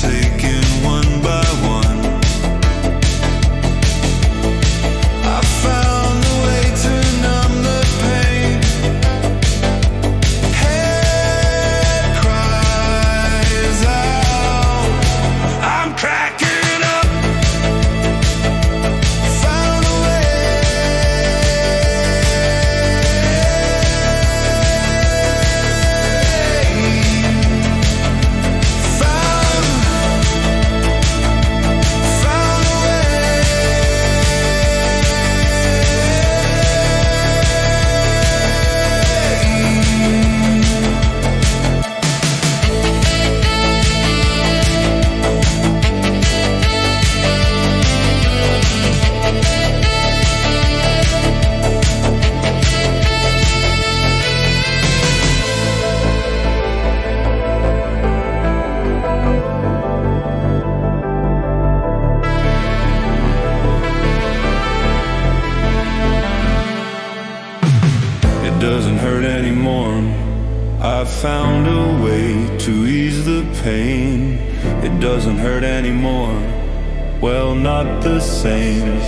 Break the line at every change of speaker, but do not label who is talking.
forsaken one by one. I found a way to numb the pain. Head cries out, I'm cracking up. Found a doesn't hurt anymore. I found a way to ease the pain. It doesn't hurt anymore. Well, not the same.